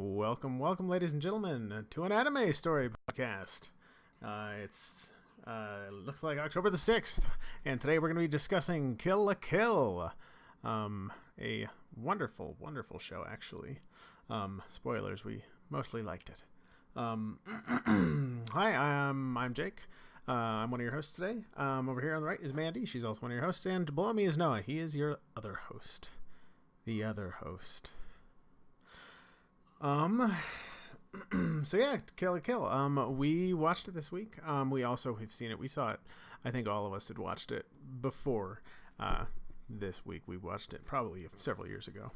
Welcome, ladies and gentlemen, to an anime story podcast. It's looks like October the 6th, and today we're going to be discussing Kill la Kill, a wonderful show, actually. Spoilers, we mostly liked it. Hi, I'm Jake. I'm one of your hosts today. Over here on the right is Mandy. She's also one of your hosts, and below me is Noah. He is your other host. The other host. So yeah, Kill la Kill. We watched it this week. We've seen it. We saw it. I think all of us had watched it before this week. We watched it probably several years ago.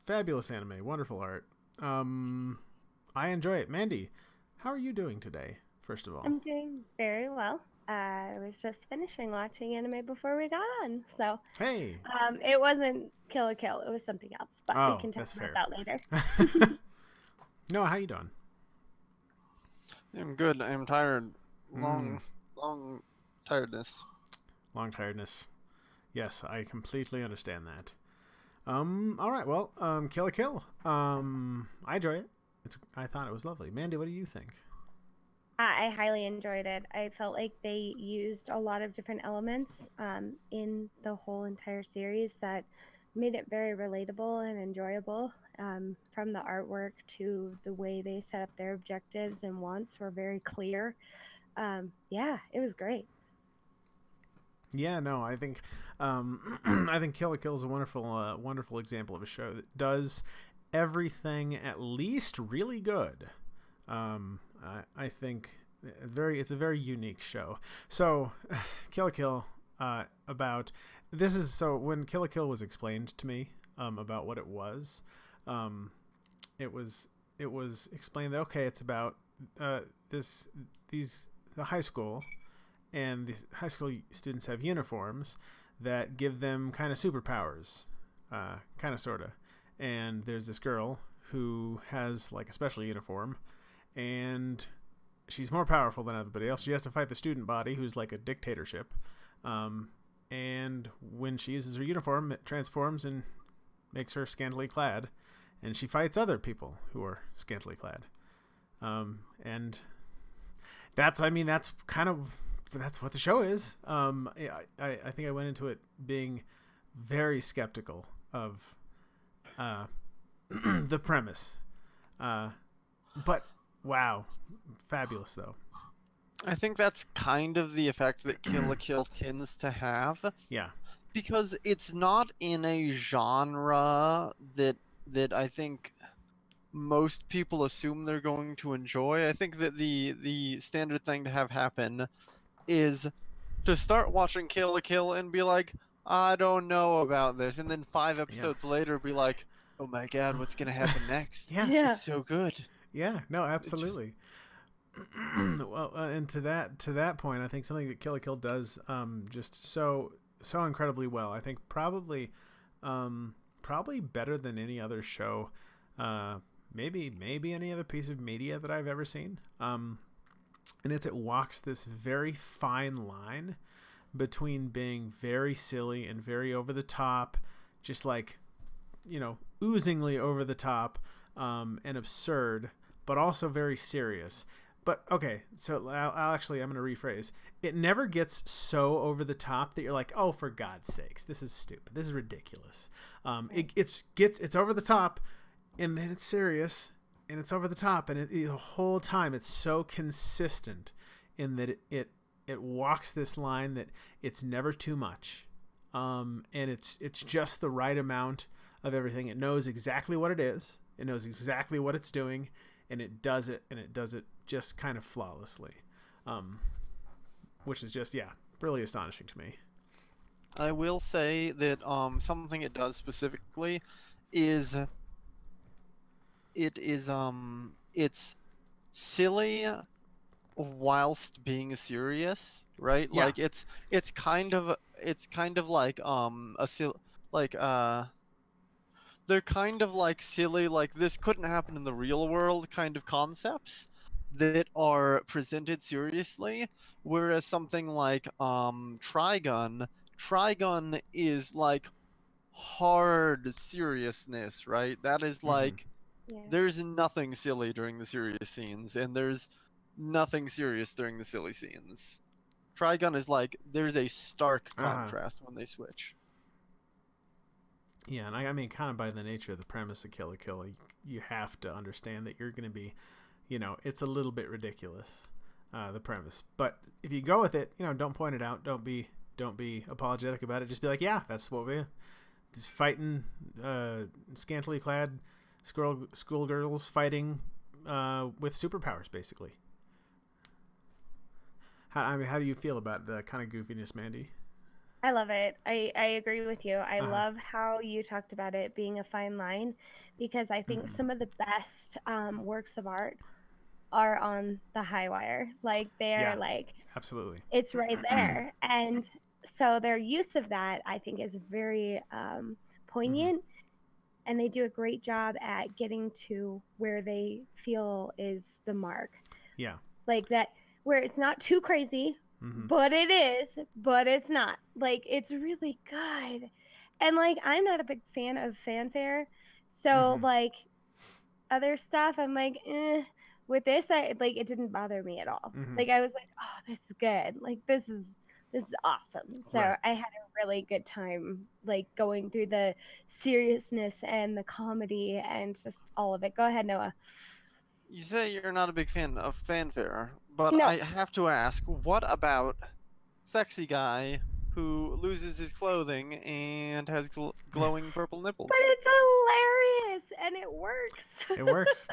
Fabulous anime, wonderful art. I enjoy it. Mandy, how are you doing today? First of all, I'm doing very well. I was just finishing watching anime before we got on, so hey. it wasn't Kill la Kill. It was something else, but we Oh, can talk that's about fair. that later. No, how you doing? I'm good. I'm tired. Mm. Long tiredness. Long tiredness. Yes, I completely understand that. All right. Well, Kill la Kill. I enjoy it. I thought it was lovely. Mandy, what do you think? I highly enjoyed it. I felt like they used a lot of different elements in the whole entire series that made it very relatable and enjoyable. From the artwork to the way they set up their objectives and wants were very clear. Yeah, it was great. Yeah, no, I think I think Kill la Kill is a wonderful example of a show that does everything at least really good. I think it's a very unique show. So, Kill la Kill about this is so when Kill la Kill was explained to me about what it was, um, it was explained that okay, it's about the high school, and these high school students have uniforms that give them kind of superpowers, kind of sorta. And there's this girl who has like a special uniform, and she's more powerful than everybody else. She has to fight the student body, who's like a dictatorship. And when she uses her uniform, it transforms and makes her scantily clad, and she fights other people who are scantily clad. And that's what the show is. I think I went into it being very skeptical of the premise, but wow, fabulous though. I think that's kind of the effect that Kill la Kill tends to have, Yeah, because it's not in a genre that I think most people assume they're going to enjoy. I think that the standard thing to have happen is to start watching Kill la Kill and be like, I don't know about this, and then 5 episodes later be like, oh my god, what's gonna happen next? yeah, Yeah. It's so good. yeah. No, It just absolutely. Well, and to that point, I think something that Kill la Kill does just so incredibly well. I think probably better than any other show, maybe any other piece of media that I've ever seen. And it walks this very fine line between being very silly and very over the top, just like oozingly over the top, and absurd, but also very serious. But okay, so I'm going to rephrase. It never gets so over the top that you're like, oh, for God's sakes, this is stupid, this is ridiculous. It's over the top, and then it's serious, and it's over the top, and the whole time it's so consistent in that it walks this line that it's never too much, and it's just the right amount of everything. It knows exactly what it is. It knows exactly what it's doing, and it does it just kind of flawlessly, which is just really astonishing to me. I will say that something it does specifically is it's silly whilst being serious, right? Yeah. Like it's kind of like like they're kind of like silly, like this couldn't happen in the real world kind of concepts that are presented seriously, whereas something like Trigun is like hard seriousness, right? That is Mm-hmm. like Yeah. there's nothing silly during the serious scenes, and there's nothing serious during the silly scenes. Trigun is like there's a stark Uh-huh. contrast when they switch. Yeah, and I mean, kind of by the nature of the premise of Kill la Kill, you have to understand that you're going to be, it's a little bit ridiculous, the premise. But if you go with it, don't point it out. Don't be apologetic about it. Just be like, yeah, that's what we. This fighting, scantily clad schoolgirls fighting with superpowers, basically. How do you feel about the kind of goofiness, Mandy? I love it. I agree with you. I Uh-huh. love how you talked about it being a fine line, because I think some of the best works of art are on the high wire. Like they're Yeah, like absolutely. it's right there, and so their use of that I think is very poignant, and they do a great job at getting to where they feel is the mark. Yeah. Like that, where it's not too crazy, but it is, but it's not. Like it's really good. And like I'm not a big fan of fanfare. So like other stuff I'm like, with this I like it didn't bother me at all. Like I was like, oh, this is good. Like this is awesome. So Right. I had a really good time like going through the seriousness and the comedy and just all of it. Go ahead, Noah. You say you're not a big fan of fanfare, but No, I have to ask, what about sexy guy who loses his clothing and has glowing purple nipples? but it's hilarious and it works. It works.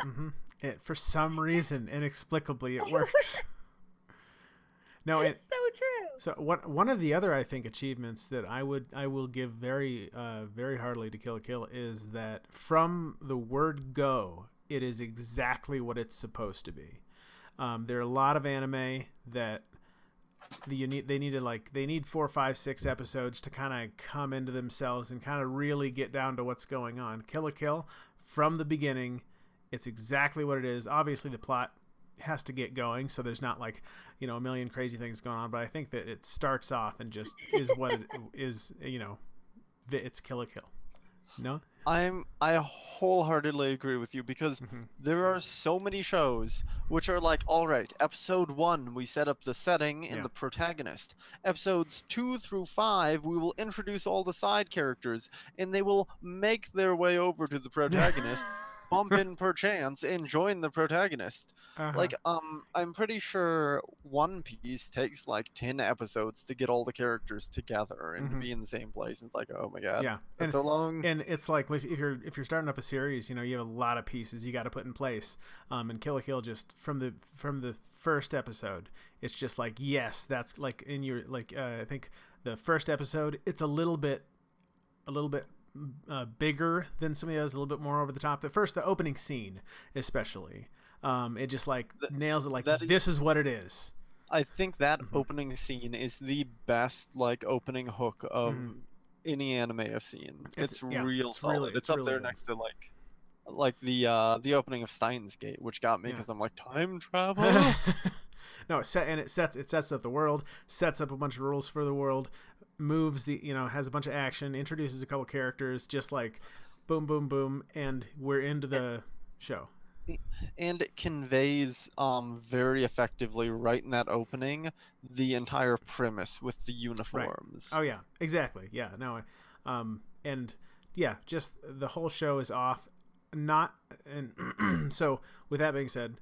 It for some reason, inexplicably, it works. No, It's so true. So one of the other I think achievements that I will give very very heartily to Kill la Kill is that from the word go, it is exactly what it's supposed to be. There are a lot of anime that they need 4, 5, 6 episodes to kind of come into themselves and kind of really get down to what's going on. Kill la Kill, from the beginning, it's exactly what it is. Obviously, the plot has to get going, so there's not like a million crazy things going on, but I think that it starts off and just is what it is. It's Kill la Kill. No. I wholeheartedly agree with you, because there are so many shows which are like, all right, episode 1 we set up the setting and the protagonist. Episodes 2 through 5 we will introduce all the side characters, and they will make their way over to the protagonist, bump in perchance, and join the protagonist. Like, I'm pretty sure One Piece takes like 10 episodes to get all the characters together and to be in the same place. And it's like, oh my god, Yeah, that's so long. And it's like if you're starting up a series, you have a lot of pieces you got to put in place. And Kill la Kill, just from the first episode, it's just like, yes, that's like in your like I think the first episode, it's a little bit bigger than some of the others, a little bit more over the top. The opening scene, especially, it just like nails it. Like this is what it is. I think that opening scene is the best like opening hook of any anime I've seen. It's real solid. It's up really there good. next to like the opening of Steins Gate, which got me because I'm like, time travel. No, it sets up the world, sets up a bunch of rules for the world, moves has a bunch of action, introduces a couple characters, just like boom, boom, boom, and we're into the show. And it conveys very effectively right in that opening the entire premise with the uniforms. Right. Oh yeah, exactly. Yeah, no, and yeah, just the whole show is off. Not and so with that being said,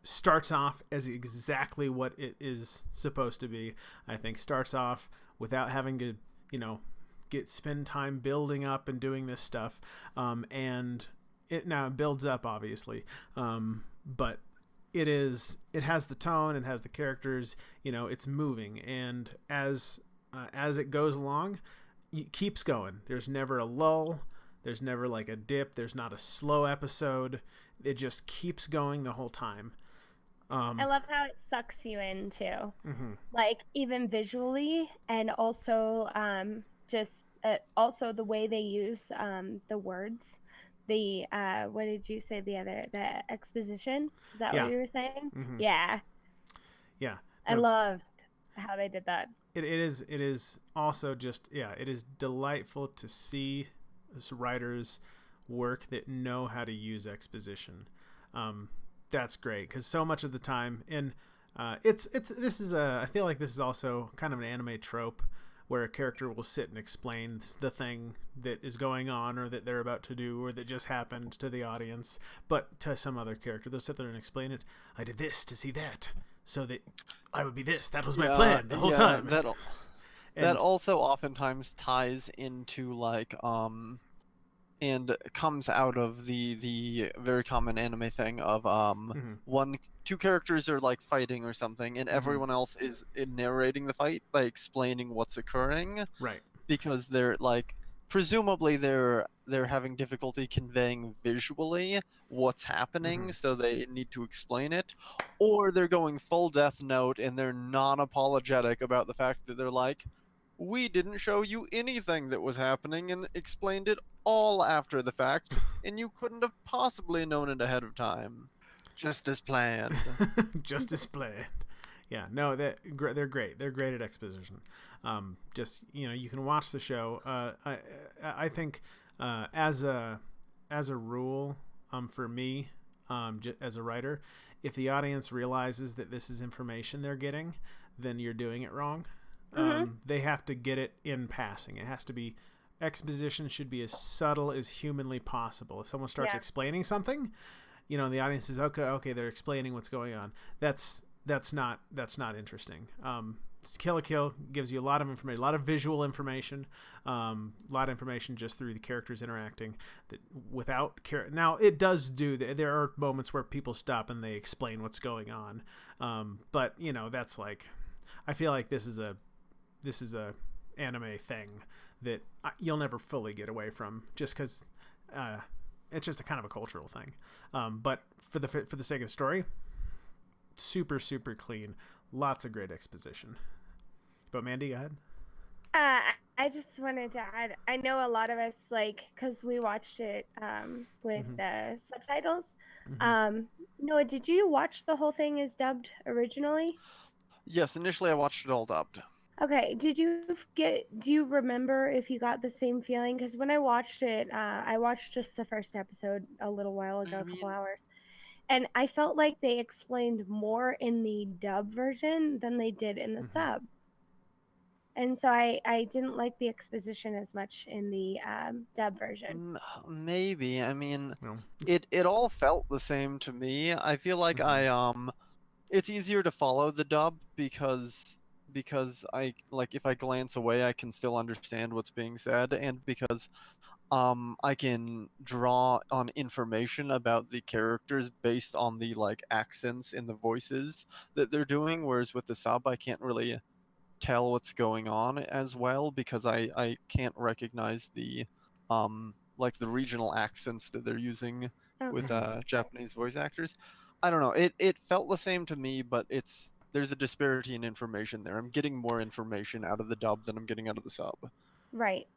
starts off as exactly what it is supposed to be. I think starts off without having to spend time building up and doing this stuff, and it now builds up obviously, but it has the tone, it has the characters, it's moving, and as it goes along, it keeps going. There's never a lull, there's never like a dip, there's not a slow episode. It just keeps going the whole time. I love how it sucks you in too, like even visually, and also just also the way they use the words. The what did you say, the exposition? Is that what you were saying? Yeah. I loved how they did that. It is also just it is delightful to see writers work that know how to use exposition. That's great, because so much of the time, and I feel like this is also kind of an anime trope where a character will sit and explain the thing that is going on or that they're about to do or that just happened to the audience, but to some other character. They'll sit there and explain it. I did this to see that, so that I would be this. That was my plan the whole time. That also oftentimes ties into like and comes out of the very common anime thing of two characters are like fighting or something, and everyone else is narrating the fight by explaining what's occurring. Right. Because they're like presumably they're having difficulty conveying visually what's happening, so they need to explain it, or they're going full Death Note and they're non-apologetic about the fact that they're like, we didn't show you anything that was happening and explained it all after the fact, and you couldn't have possibly known it ahead of time. Just as planned. Just as planned. Yeah, no, they're great. They're great at exposition. Just, you can watch the show. I think as a rule, for me, as a writer, if the audience realizes that this is information they're getting, then you're doing it wrong. They have to get it in passing. It has to be, exposition should be as subtle as humanly possible. If someone starts explaining something, the audience is okay, they're explaining what's going on. That's not interesting. Kill la Kill gives you a lot of information, a lot of visual information, a lot of information just through the characters interacting. That without now, it does do. There are moments where people stop and they explain what's going on, but that's like, I feel like this is a anime thing that you'll never fully get away from, just because it's just a kind of a cultural thing. But for the sake of the story, super, super clean, lots of great exposition. But Mandy, go ahead. I just wanted to add, I know a lot of us, because we watched it with the subtitles. Noah, did you watch the whole thing as dubbed originally? Yes, initially I watched it all dubbed. Okay, do you remember if you got the same feeling? Because when I watched it, I watched just the first episode a little while ago, a couple hours. And I felt like they explained more in the dub version than they did in the sub. And so I didn't like the exposition as much in the dub version. Maybe. I mean, it all felt the same to me. I feel like it's easier to follow the dub because I, like, if I glance away, I can still understand what's being said, and because I can draw on information about the characters based on the accents in the voices that they're doing, whereas with the sub I can't really tell what's going on as well because I can't recognize the the regional accents that they're using with Japanese voice actors. I don't know. It felt the same to me, but there's a disparity in information there. I'm getting more information out of the dub than I'm getting out of the sub. Right.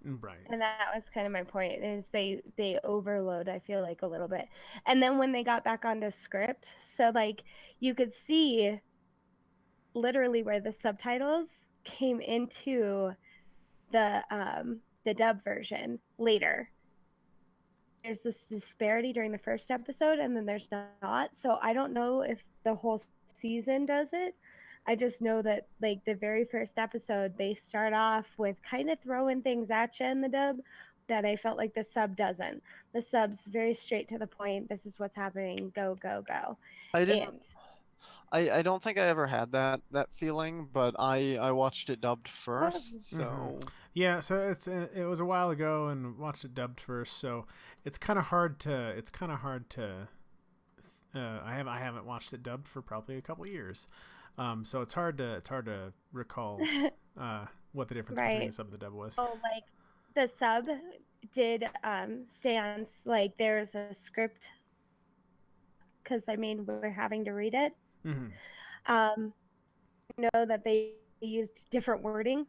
Right. And that was kind of my point, is they overload, I feel like, a little bit. And then when they got back onto script, so you could see literally where the subtitles came into the dub version later. There's this disparity during the first episode, and then there's not. So I don't know if the whole season does it. I just know that the very first episode, they start off with kind of throwing things at you in the dub that I felt like the sub doesn't. The sub's very straight to the point. This is what's happening. Go, go, go. I don't think I ever had that feeling, but I watched it dubbed first, so yeah. So it was a while ago and watched it dubbed first, so it's kind of hard to I haven't watched it dubbed for probably a couple years. So it's hard to recall what the difference between the sub and the dub was. Oh, the sub did stay on, there's a script, because we're having to read it. Know that they used different wording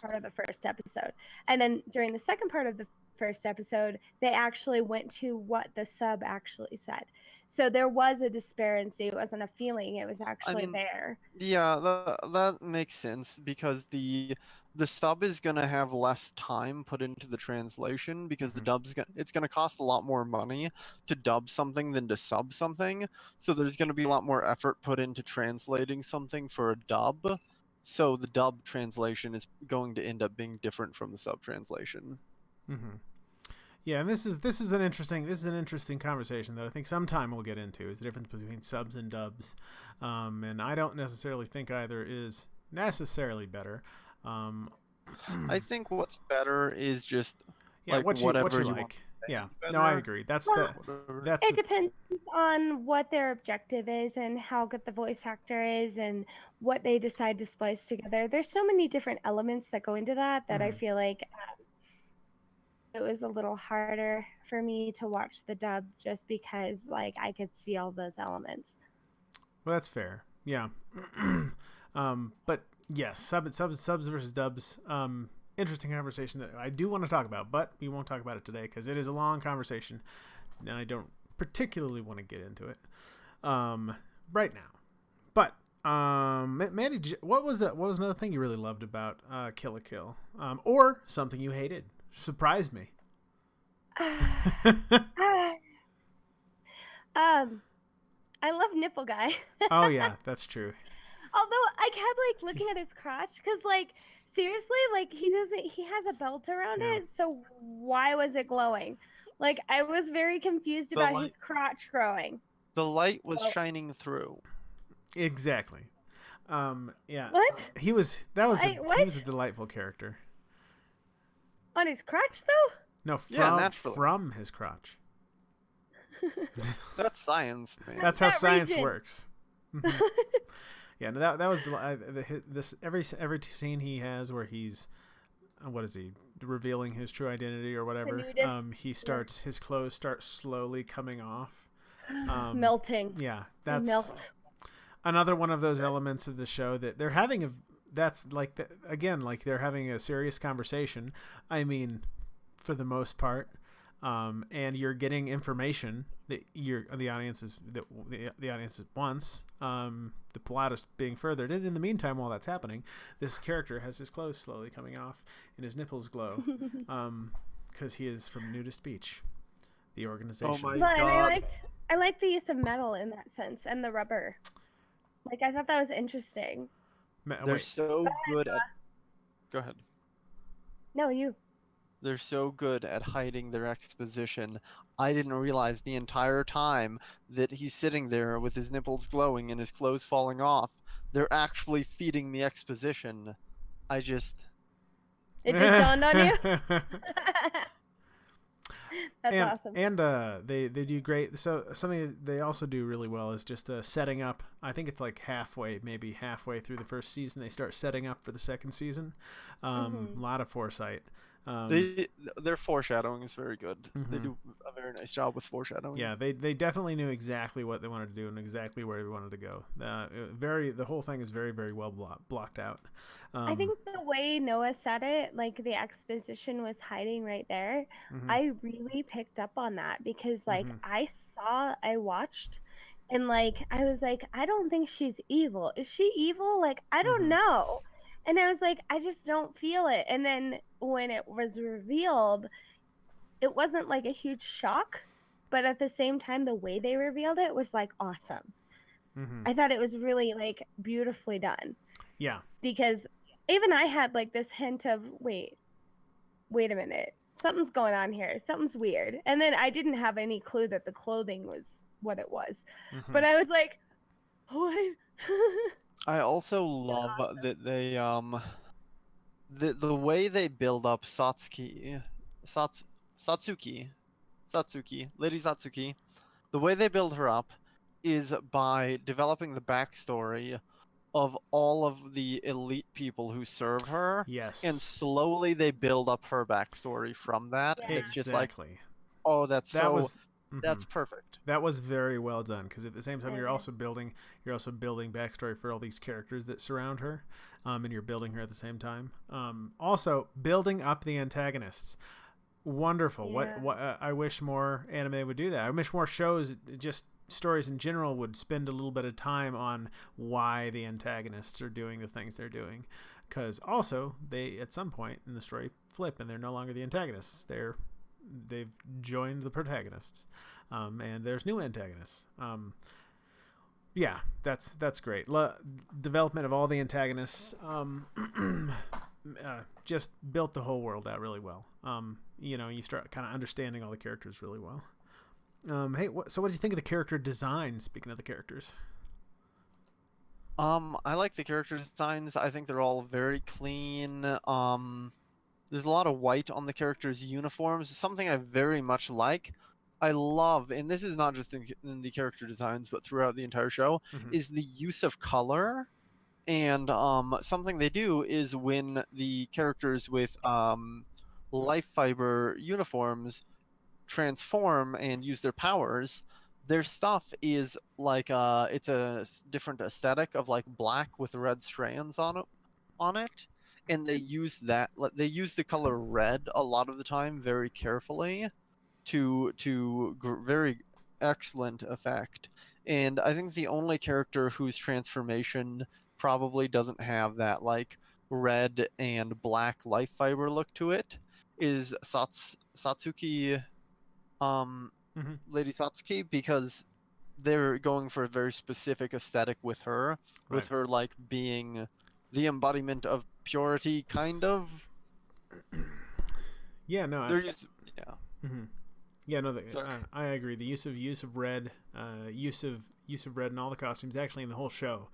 part of the first episode, and then during the second part of the first episode, they actually went to what the sub actually said. So there was a disparity. It wasn't a feeling. It was actually there. Yeah, that makes sense because the the sub is gonna have less time put into the translation because the dub's it's gonna cost a lot more money to dub something than to sub something. So there's gonna be a lot more effort put into translating something for a dub. So the dub translation is going to end up being different from the sub translation. Mm-hmm. Yeah, and this is an interesting conversation that I think sometime we'll get into, is the difference between subs and dubs, and I don't necessarily think either is necessarily better. I think what's better is just Yeah, what you whatever you like. want. Yeah, Better. no, I agree. That's Whatever. It depends on what their objective is and how good the voice actor is and what they decide to splice together. There's so many different elements that go into that I feel like it was a little harder for me to watch the dub just because like I could see all those elements. Well, that's fair. Yeah. But yes, subs versus dubs. Interesting conversation that I do want to talk about, but we won't talk about it today because it is a long conversation, and I don't particularly want to get into it right now. But Mandy, what was another thing you really loved about Kill la Kill, or something you hated? Surprised me. I love Nipple Guy. Oh yeah, that's true. Although I kept like looking at his crotch because like seriously, like he has a belt around it, so why was it glowing? Like I was very confused about his crotch growing. The light was shining through. Exactly. Yeah. What? He was a delightful character. On his crotch though? No, from his crotch. That's science, man. That's how science works. Yeah, no, that was this every scene he has where he's what is he revealing his true identity or whatever. His clothes start slowly coming off, melting. Yeah, that's another one of those elements of the show that they're having they're having a serious conversation. I mean, for the most part. And you're getting information that the audience wants. The plot is being furthered, and in the meantime, while that's happening, this character has his clothes slowly coming off, and his nipples glow, because he is from Nudist Beach, the organization. Oh my god! I liked the use of metal in that sense and the rubber. Like I thought that was interesting. They're so good at. Go ahead. No, you. They're so good at hiding their exposition. I didn't realize the entire time that he's sitting there with his nipples glowing and his clothes falling off. They're actually feeding me exposition. It just dawned on you? That's awesome. And they do great. So something they also do really well is just setting up. I think it's like maybe halfway through the first season, they start setting up for the second season. A lot of foresight. Their foreshadowing is very good. They do a very nice job with foreshadowing. Yeah, they definitely knew exactly what they wanted to do and exactly where they wanted to go. The whole thing is very, very well blocked out. I think the way Noah said it, like the exposition was hiding right there. I really picked up on that because like I watched and like I was like, I don't think she's evil. Is she evil? Like I don't know. And I was like, I just don't feel it. And then when it was revealed, it wasn't like a huge shock, but at the same time, the way they revealed it was like awesome. I thought it was really like beautifully done. Yeah. Because even I had like this hint of, wait a minute. Something's going on here. Something's weird. And then I didn't have any clue that the clothing was what it was. But I was like, what? I also love that they the way they build up Satsuki, Lady Satsuki, the way they build her up is by developing the backstory of all of the elite people who serve her. Yes. And slowly they build up her backstory from that. Yeah. It's just like, oh, that's perfect. That was very well done because at the same time you're also building backstory for all these characters that surround her, and you're building her at the same time. Also building up the antagonists. Wonderful. Yeah. What I wish more anime would do that. I wish more shows, just stories in general, would spend a little bit of time on why the antagonists are doing the things they're doing, because also they at some point in the story flip and they're no longer the antagonists. They've joined the protagonists, and there's new antagonists. Yeah, that's great. Development of all the antagonists just built the whole world out really well. You start kind of understanding all the characters really well. Hey, so what do you think of the character design? Speaking of the characters, I like the character designs. I think they're all very clean. There's a lot of white on the characters' uniforms, something I very much like. I love, and this is not just in the character designs, but throughout the entire show, is the use of color. And something they do is when the characters with life fiber uniforms transform and use their powers, their stuff is like it's a different aesthetic of like black with red strands on it, and they use that. They use the color red a lot of the time very carefully to very excellent effect. And I think the only character whose transformation probably doesn't have that like red and black life fiber look to it is Satsuki, Lady Satsuki, because they're going for a very specific aesthetic with her, with her like being the embodiment of purity, kind of. Yeah, no, yeah. Yeah, no, I agree. The use of red, use of red in all the costumes, actually in the whole show,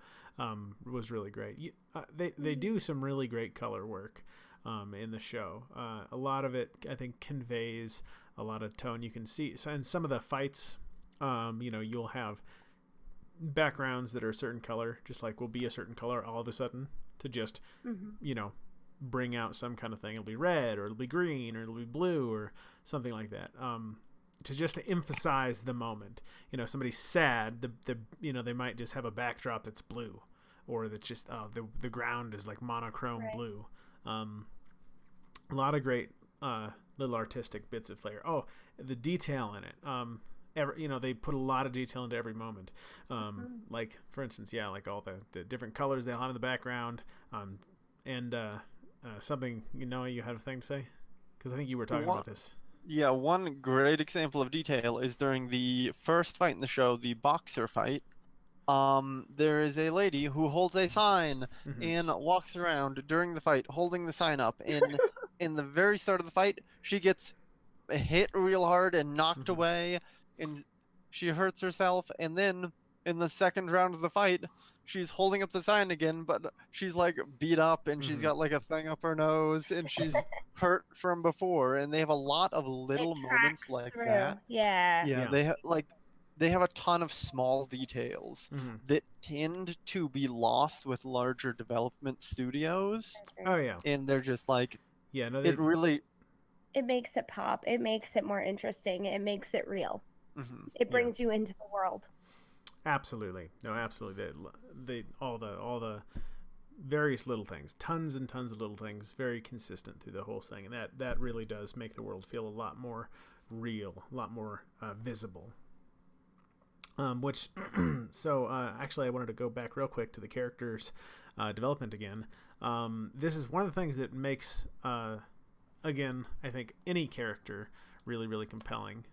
was really great. They do some really great color work in the show. A lot of it, I think, conveys a lot of tone. You can see, so in some of the fights, you'll have backgrounds that are a certain color, just like will be a certain color all of a sudden to just, bring out some kind of thing. It'll be red, or it'll be green, or it'll be blue, or something like that. To emphasize the moment. Somebody's sad. They might just have a backdrop that's blue, or that's just the ground is like monochrome blue. A lot of great little artistic bits of flair. Oh, the detail in it. They put a lot of detail into every moment. Like for instance, like all the different colors they'll have in the background. And something you had a thing to say, because I think you were talking about this. Yeah, one great example of detail is during the first fight in the show, the boxer fight. There is a lady who holds a sign and walks around during the fight holding the sign up. And in the very start of the fight, she gets hit real hard and knocked away, and she hurts herself. And then in the second round of the fight, she's holding up the sign again, but she's like beat up, and she's got like a thing up her nose, and she's hurt from before. And they have a lot of little moments like that. Yeah. They have a ton of small details that tend to be lost with larger development studios. Oh yeah. And they're just like, it makes it pop. It makes it more interesting. It makes it real. It brings you into the world. Absolutely. No, absolutely. All the various little things, tons and tons of little things, very consistent through the whole thing, and that really does make the world feel a lot more real, a lot more visible. Actually, I wanted to go back real quick to the characters' development again. This is one of the things that makes, again, I think any character really, really compelling.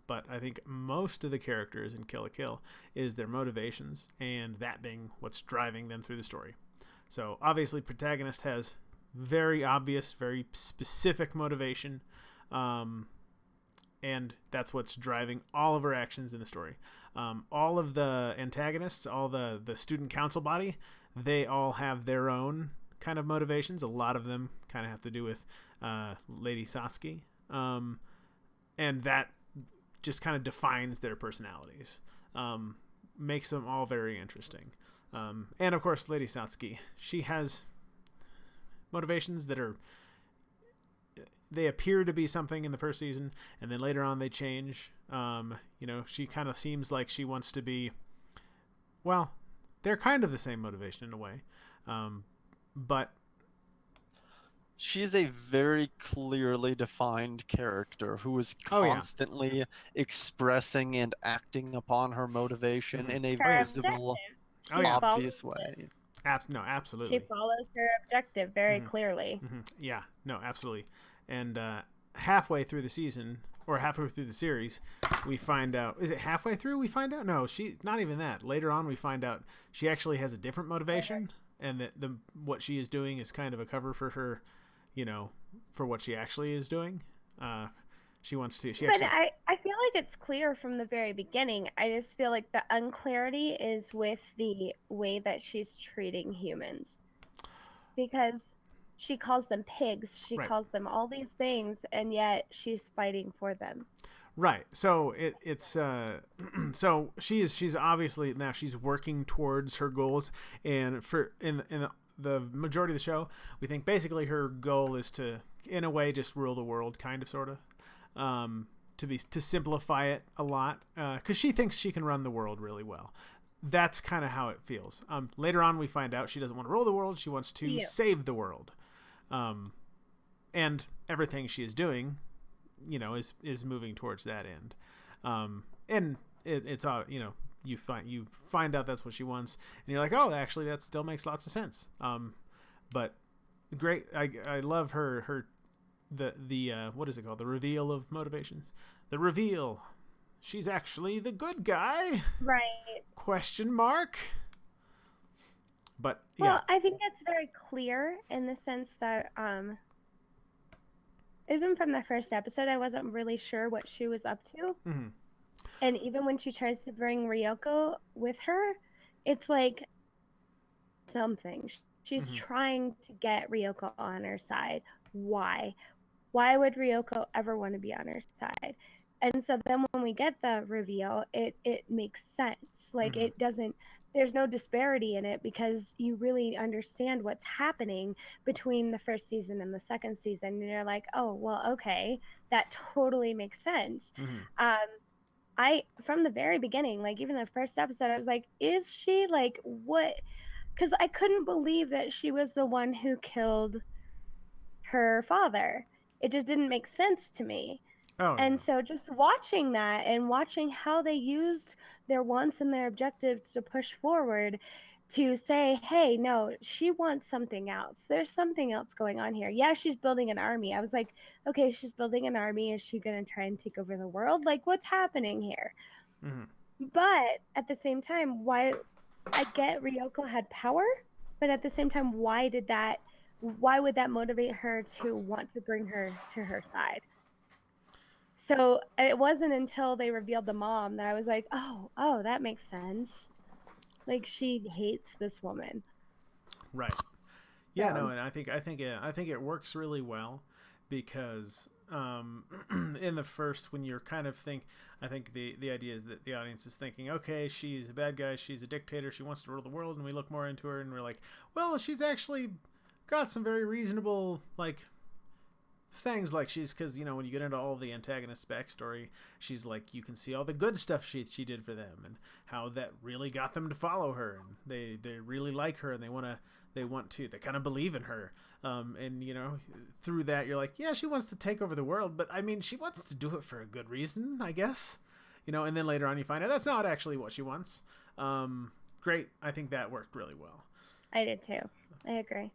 But I think most of the characters in Kill la Kill is their motivations, and that being what's driving them through the story. So obviously, protagonist has very obvious, very specific motivation, and that's what's driving all of her actions in the story. All of the antagonists, all the student council body, they all have their own kind of motivations. A lot of them kind of have to do with Lady Satsuki, and that just kind of defines their personalities, makes them all very interesting. And of course, Lady Satsuki, she has motivations that they appear to be something in the first season, and then later on they change. She kind of seems like she wants to be, well, they're kind of the same motivation in a way, but she's a very clearly defined character who is constantly expressing and acting upon her motivation in a visible, obvious way. No, She absolutely. follows her objective very Hmm. clearly. Hmm. Yeah, no, absolutely. And halfway through the season, or halfway through the series, we find out. Is it halfway through? We find out. No, she. Not even that. Later on, we find out she actually has a different motivation, and that the what she is doing is kind of a cover for her, you know, for what she actually is doing. Uh, she wants to. She But actually. I feel like it's clear from the very beginning. I just feel like the unclarity is with the way that she's treating humans. Because she calls them pigs, she Right. calls them all these things, and yet she's fighting for them. Right. So it's so she's obviously now she's working towards her goals, and for in the majority of the show, we think basically her goal is to, in a way, just rule the world, kind of, sort of. To simplify it a lot, because she thinks she can run the world really well. That's kind of how it feels. Later on, we find out she doesn't want to rule the world; she wants to Yeah. save the world, um, and everything she is doing, is moving towards that end. And it's you find out that's what she wants, and you're like, oh, actually, that still makes lots of sense. But great, I love her the what is it called, the reveal of motivations, the reveal. She's actually the good guy? Right. Question mark. But yeah. Well, I think it's very clear in the sense that even from the first episode, I wasn't really sure what she was up to. Mm-hmm. And even when she tries to bring Ryoko with her, it's like something. She's Mm-hmm. trying to get Ryoko on her side. Why? Why would Ryoko ever want to be on her side? And so then when we get the reveal, it makes sense. Like Mm-hmm. it doesn't, there's no disparity in it because you really understand what's happening between the first season and the second season. And you're like, oh, well, okay, that totally makes sense. Mm-hmm. I, from the very beginning, like even the first episode, I was like, is she like, what? Because I couldn't believe that she was the one who killed her father. It just didn't make sense to me. Oh yeah. And so just watching that and watching how they used their wants and their objectives to push forward to say, hey, no, she wants something else. There's something else going on here. Yeah, she's building an army. I was like, okay, she's building an army. Is she going to try and take over the world? Like, what's happening here? Mm-hmm. But at the same time, why I get Ryoko had power, but at the same time, why would that motivate her to want to bring her to her side? So it wasn't until they revealed the mom that I was like, oh, that makes sense. Like she hates this woman. Right. Yeah, no, So and I think it works really well because in the first, when you're kind of I think the idea is that the audience is thinking, okay, she's a bad guy, she's a dictator, she wants to rule the world, and we look more into her and we're like, well, she's actually got some very reasonable things, like she's, because when you get into all the antagonist's backstory, she's like, you can see all the good stuff she did for them and how that really got them to follow her, and they really like her, and they kind of believe in her, and through that you're like, yeah, she wants to take over the world, but I mean, she wants to do it for a good reason, I guess. And then later on you find out that's not actually what she wants. Great. I think that worked really well. I did too. I agree.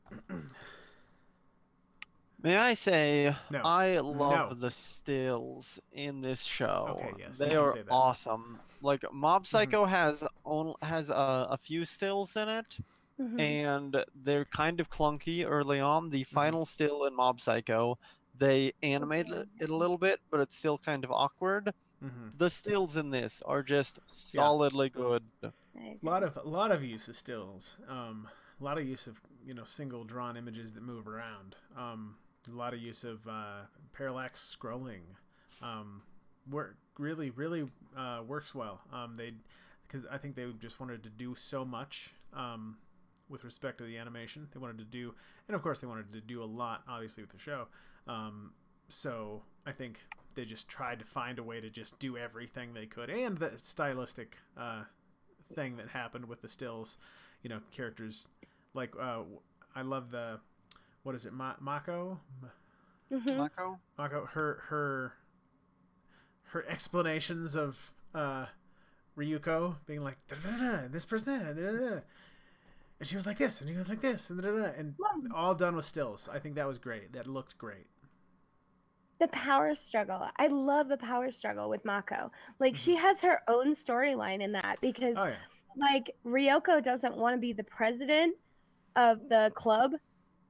May I say, No. I No. love the stills in this show. Okay, yes, you They can are say that. awesome. Like Mob Psycho has a few stills in it, Mhm. and they're kind of clunky early on. The final still in Mob Psycho, they animated it a little bit, but it's still kind of awkward. Mm-hmm. The stills in this are just Yeah. solidly good. I A agree. lot of use of stills. A lot of use of single drawn images that move around. A lot of use of parallax scrolling. Work really works well. Because I think they just wanted to do so much with respect to the animation. They wanted to do, and of course they wanted to do a lot, obviously, with the show. So I think they just tried to find a way to just do everything they could, and the stylistic thing that happened with the stills, characters like I love the, what is it, Mako? Mhm. Mako? Mako, her explanations of Ryuko being like, da, da, da, this person, da, da, da. and she was like this, and he was like this, and and all done with stills. I think that was great. That looked great. The power struggle. I love the power struggle with Mako. Like she has her own storyline in that because Oh yeah. like Ryoko doesn't want to be the president of the club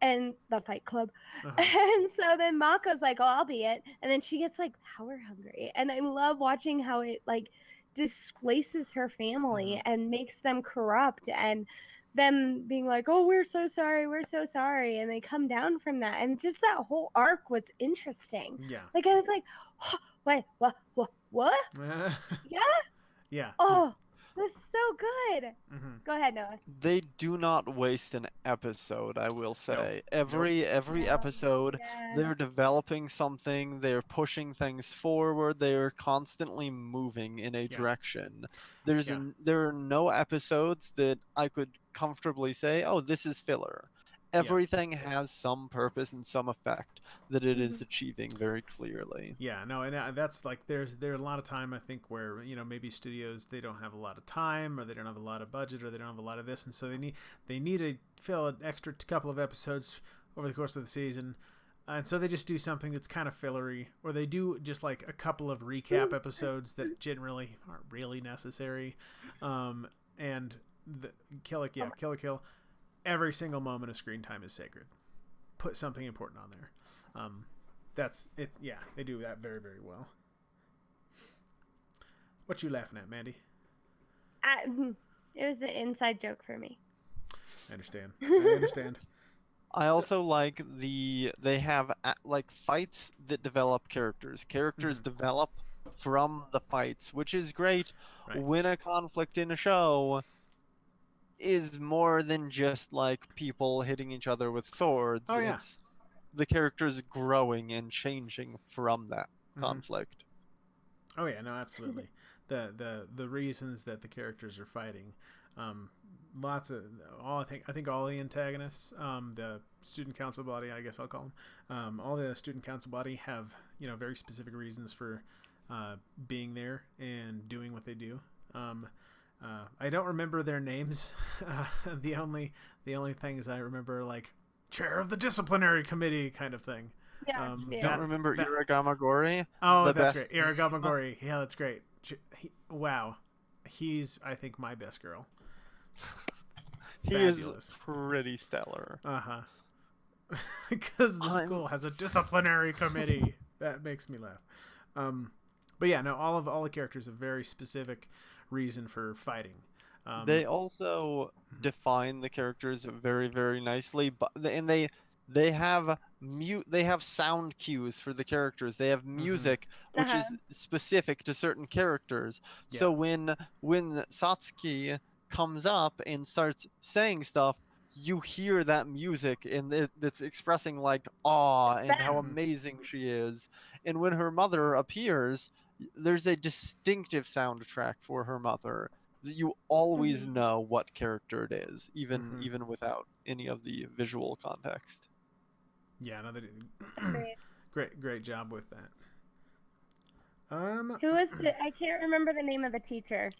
and the fight club. And so then Mako's like, "Oh, I'll be it." And then she gets like power hungry. And I love watching how it like displaces her family and makes them corrupt and them being like, "Oh, we're so sorry," and they come down from that, and just that whole arc was interesting. Yeah. Like I was like, oh, "Wait, what?" Yeah. Yeah. Oh, it was so good. Go ahead, Noah. They do not waste an episode, I will say. Every No. episode, Yeah. they're developing something, they're pushing things forward, they're constantly moving in a direction. There are no episodes that I could comfortably say, "Oh, this is filler." Everything has some purpose and some effect that it is achieving very clearly. Yeah, no, and that's like there's a lot of time I think where maybe studios they don't have a lot of time or they don't have a lot of budget or they don't have a lot of this, and so they need to fill an extra couple of episodes over the course of the season, and so they just do something that's kind of fillery, or they do just like a couple of recap episodes that generally aren't really necessary, and the Kill la Kill. Every single moment of screen time is sacred. Put something important on there. That's it. Yeah, they do that very, very well. What you laughing at, Mandy? It was an inside joke for me. I understand. I also like they have like fights that develop characters. Characters develop from the fights, which is great when a conflict in a show is more than just like people hitting each other with swords. Oh yeah. It's the characters growing and changing from that conflict. Oh yeah, no, absolutely. The reasons that the characters are fighting, lots of I think all the antagonists, the student council body, I guess I'll call them, all the student council body have very specific reasons for being there and doing what they do. I don't remember their names. The only things I remember are like chair of the disciplinary committee kind of thing. Yeah. Don't remember Iragamagori? Oh, that's great. Iragamagori. Yeah, that's great. Wow. He's, I think, my best girl. He is pretty stellar. Because the school has a disciplinary committee. That makes me laugh. But yeah, no, all the characters have very specific reason for fighting. They also define the characters very, very nicely, and they have sound cues for the characters. They have music which is specific to certain characters. Yeah. So when Satsuki comes up and starts saying stuff, you hear that music and that's expressing like awe and how amazing she is. And when her mother appears, there's a distinctive soundtrack for her mother that you always know what character it is, even without any of the visual context. Yeah, no, they did great job with that. Who is I can't remember the name of the teacher.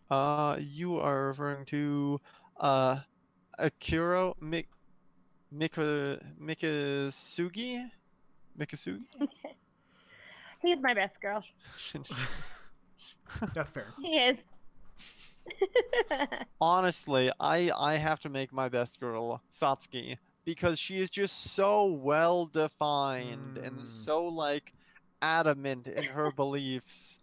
You are referring to Akira Mikasugi? He's my best girl. That's fair. He is. Honestly, I have to make my best girl Satsuki because she is just so well defined and so like adamant in her beliefs,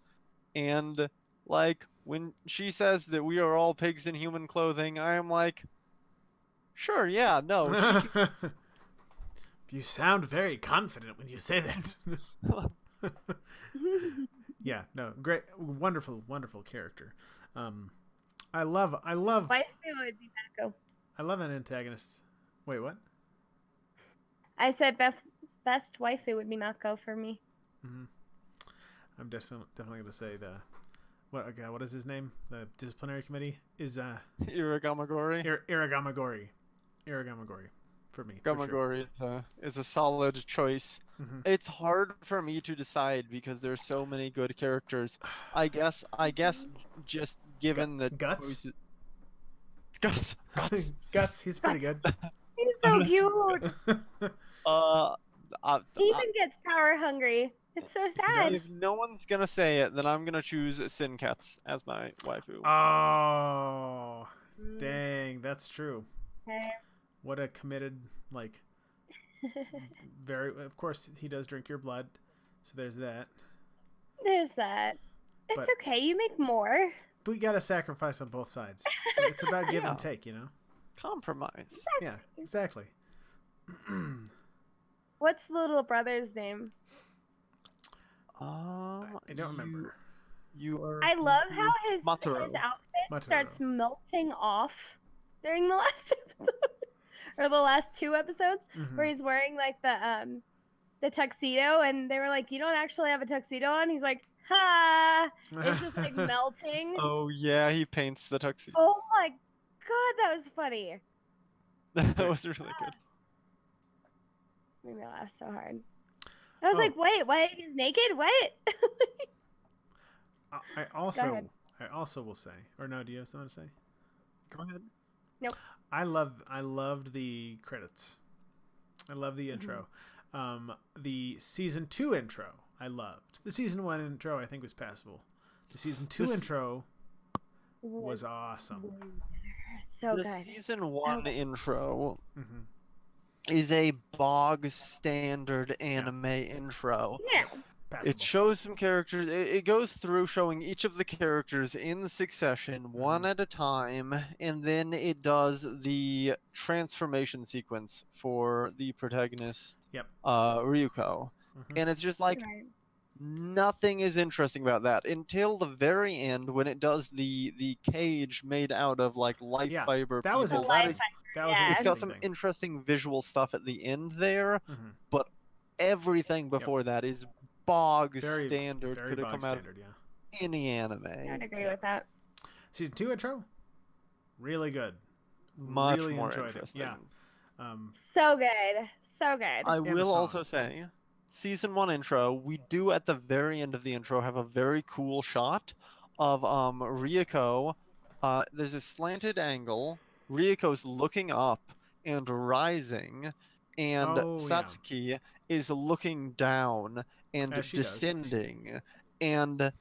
and like when she says that we are all pigs in human clothing, I am like, sure, yeah, no. You sound very confident when you say that. Yeah, no, great, wonderful character. I love. Waifu would be Mako. I love an antagonist. Wait, what? I said best waifu would be Mako for me. I'm definitely going to say what is his name? The disciplinary committee is Iragamagori. Iragamagori for me. Gamagori is a solid choice. It's hard for me to decide because there's so many good characters. I guess just given the Guts. Guts. Guts, he's pretty Guts. good. He's so cute. Uh, He even gets power hungry. It's so sad. if no one's gonna say it, then I'm gonna choose Sinkets as my waifu. Oh, dang, that's true. Okay. What a committed, like, very. Of course, he does drink your blood, so there's that. There's that. It's But- okay. You make more. But we gotta sacrifice on both sides. It's about give Yeah. and take, you know. Compromise. Yeah, exactly. What's the little brother's name? I don't remember. You are. I love how his Mataro. outfit Mataro. starts melting off during the last episode, or the last 2 episodes, where Mhm. he's wearing like the tuxedo, and they were like, "You don't actually have a tuxedo on." He's like, "Ha!" It's just like melting. Oh yeah, he paints the tuxedo. Oh my god, that was funny. That was really good. Made me laugh so hard. I was Oh. like, "Wait, what? He's naked? What?" I also, ahead. I also will say, or no, do you have something to say? Go ahead. I loved the credits. I love the intro. The season 2 intro, I loved. The season 1 intro, I think, was passable. The season 2 This- intro was awesome. so The good. season 1 Okay. intro Hmm. is a bog standard anime intro. Yeah. Passable. It shows some characters. It goes through showing each of the characters in succession, one at a time, and then it does the transformation sequence for the protagonist, Yep. Ryuko. Mhm. And it's just like Right. nothing is interesting about that until the very end when it does the cage made out of like life Yeah, fiber. that was people. a- That Life is- That was Yeah. an it's got interesting some thing. interesting visual stuff at the end there, Mhm. but everything before that is bog Very standard. very Could have bog come out of standard, yeah. any anime. I'd agree with that. Season 2 intro, really good. Much really more enjoyed interesting. it. Yeah. So good. So good. I And the will song. also say, season 1 intro, we do at the very end of the intro have a very cool shot of Ryuko. There's a slanted angle. Ryuko's looking up and rising, and Oh, yeah. Satsuki is looking down and As she does. descending. And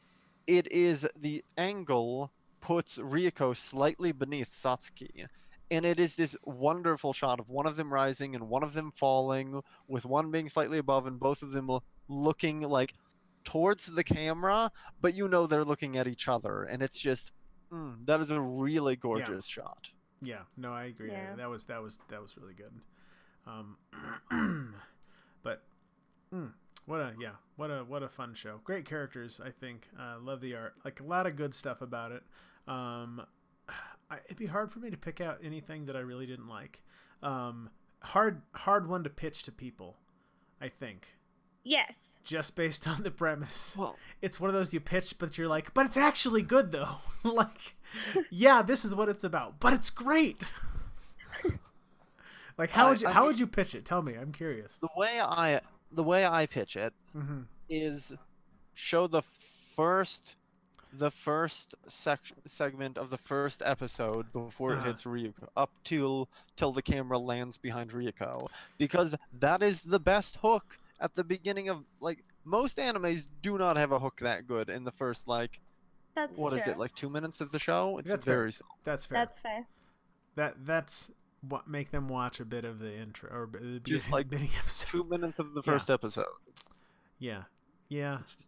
it is the angle puts Ryuko slightly beneath Satsuki. And it is this wonderful shot of one of them rising and one of them falling, with one being slightly above and both of them looking like towards the camera, but you know they're looking at each other. And it's just, that is a really gorgeous shot. Yeah, no, I agree. Yeah. That was really good. But what a fun show. Great characters, I think. Love the art. Like a lot of good stuff about it. It'd be hard for me to pick out anything that I really didn't like. Hard one to pitch to people, I think. Yes. Just based on the premise. Well, It's one of those you pitch, but you're like, but it's actually good though. Like, yeah, this is what it's about, but it's great. Like, how would you pitch it? Tell me, I'm curious. the way I pitch it Mm-hmm. is show the first segment of the first episode before it hits Ryuko, up till the camera lands behind Ryuko, because that is the best hook at the beginning of, like, most animes do not have a hook that good in the first, like, That's what is true. it, like 2 minutes of the show? It's That's very fair. That's fair. That's fair. That's what make them watch a bit of the intro or the Just, like, beginning episode. 2 minutes of the Yeah. first episode. Yeah. It's-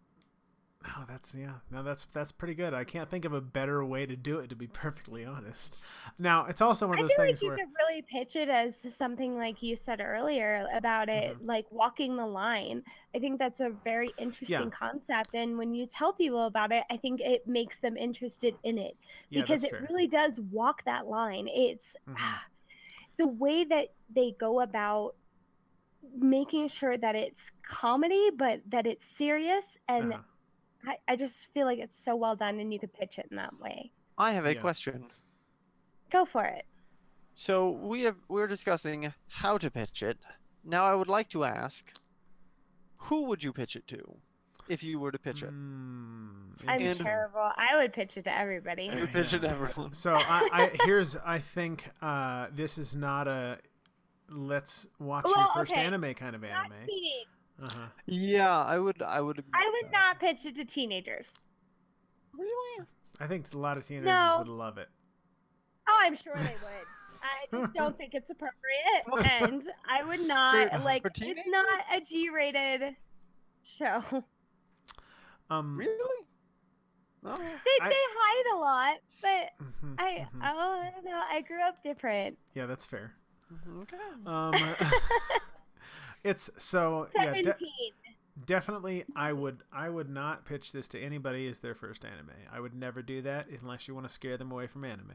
Oh, that's pretty good. I can't think of a better way to do it, to be perfectly honest. Now, it's also one I of those feel things like you where could really pitch it as something like you said earlier about it, Mm-hmm. like walking the line. I think that's a very interesting concept, and when you tell people about it, I think it makes them interested in it because that's it fair. really does walk that line. It's Mhm. the way that they go about making sure that it's comedy, but that it's serious, and Uh-huh. I just feel like it's so well done, and you could pitch it in that way. I have a Yeah. question. Go for it. So we're discussing how to pitch it. Now I would like to ask, who would you pitch it to? if you were to pitch it? I'm Interesting. terrible. I would pitch it to everybody. You would pitch it to everyone. So I think this is not a let's watch your Well, first okay. anime kind of Not anime. teenage. Uh-huh. Yeah, I would. Agree I with would that. not pitch it to teenagers. Really? I think a lot of teenagers No. would love it. Oh, I'm sure they would. I just don't think it's appropriate, and I would not For It's teenagers? not a G-rated show. Really? No. They hide a lot, but mhm, I mhm. I don't know. I grew up different. Yeah, that's fair. Okay. It's so yeah. 17. Definitely, I would not pitch this to anybody as their first anime. I would never do that unless you want to scare them away from anime.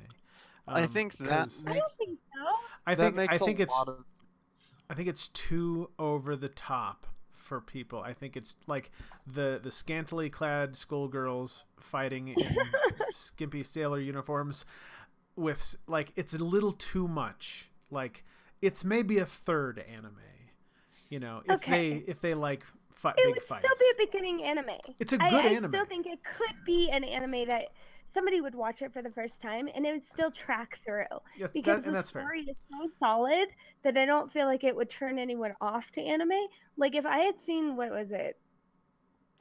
I think that 'cause I don't think so. I that think makes I think a it's lot of sense. I think it's too over the top for people. I think it's like the scantily clad schoolgirls fighting in skimpy sailor uniforms with like it's a little too much. Like it's maybe a third anime. You know, if they like It big would fights. still be a beginning anime. It's a good I anime. still think it could be an anime that somebody would watch it for the first time and it would still track through Yeah, because and the that's fair. story is so solid that I don't feel like it would turn anyone off to anime. Like if I had seen what was it?